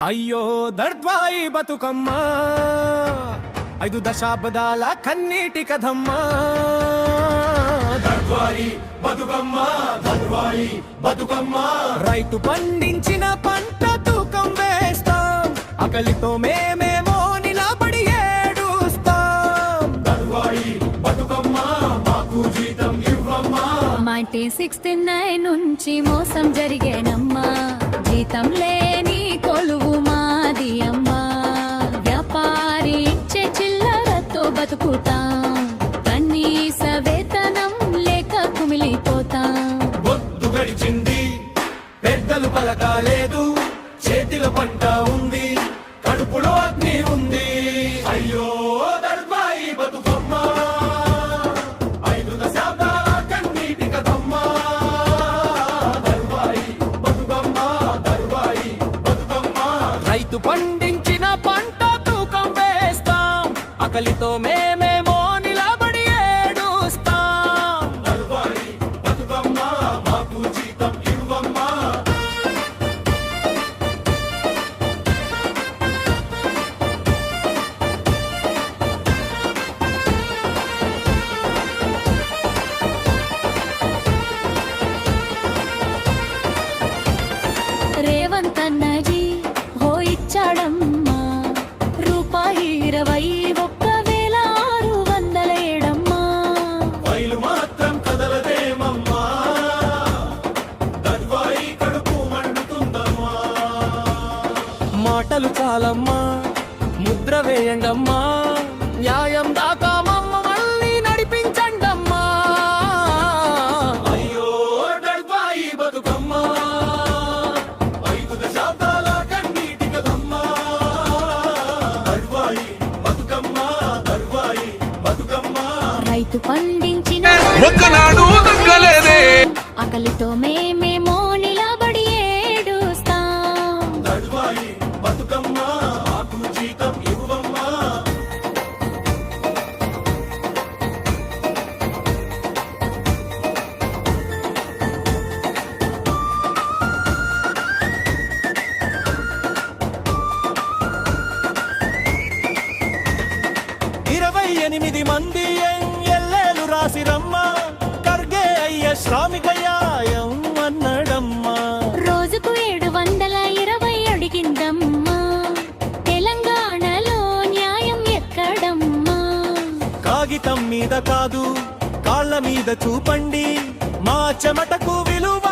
అయ్యో దర్ద్వాయి బతుకమ్మ 5 దశాబ్దాల కన్నీటి కథమ్మా. దర్ద్వాయి బతుకమ్మ, దర్ద్వాయి బతుకమ్మ. రైతు పండించిన పంట తూకం వేస్తాం, ఆకలితో మేమేమో నిలబడి ఏడుస్తాం. దర్ద్వాయి బతుకమ్మ మాకు జీతం ఇవ్వమ్మా. 1969 నుంచి మోసం జరిగేనమ్మా, జీతం లేని కొలువు మాది అమ్మా. వ్యాపారి ఇచ్చే చిల్లరతో బతుకుతాం, కనీస వేతనం లేక కుమిలిపోతాం. బొద్దు గడిచింది, పెద్దలు పలకాలేదు, చేతిలో పంట ఉంది, కడుపులో అగ్ని ఉంది. అయ్యో దర్ద్వాయి బతుకమ్మ 5 దశాబ్దాల కన్నీటి కథమ్మ. దర్ద్వాయి బతుకమ్మ, దర్ద్వాయి బతుకమ్మ. రైతు పండించిన పంట తూకం వేస్తాం, ఆకలితో మేమేమో నిలబడి ఏడుస్తాం. దర్ద్వాయి బతుకమ్మ మాకు జీతం ఇవ్వమ్మా. రేవంత్ అన్నజీ హో ఇచ్చాడమ్మా, రూపాయి 21,607 ఫైలు మాత్రం కదలదేమమ్మా, దర్ద్వాయి కడుపు మండుతుందమ్మా. మాటలు చాలమ్మా, ముద్ర వేయండమ్మా, న్యాయం దాకా మమ్మల్ని నడిపించండమ్మా. అయ్యో దర్ద్వాయి బతుకమ్మ 5 దశాబ్దాల కన్నీటి కథమ్మా. దర్ద్వాయి బతుకమ్మ, దర్ద్వాయి బతుకమ్మ. రైతు పండించిన ఒక్కనాడు తగ్గలేదే. ఆకలితో మేమేమో నిలబడి ఏడుస్తాం. దర్ద్వాయి బతుకమ్మ మాకు జీతం ఇవ్వమ్మా. ఇరవై 8 మంది ఎల్లెలు రాసిరమ్మ, కర్గే అయ్య శ్రామికయాయం అన్నడమ్మా. రోజుకు 720 అడిగిందమ్మా, తెలంగాణలో న్యాయం ఎక్కడమ్మా. కాగితం మీద కాదు, కాళ్ళ మీద చూపండి, మా చెమటకు విలువ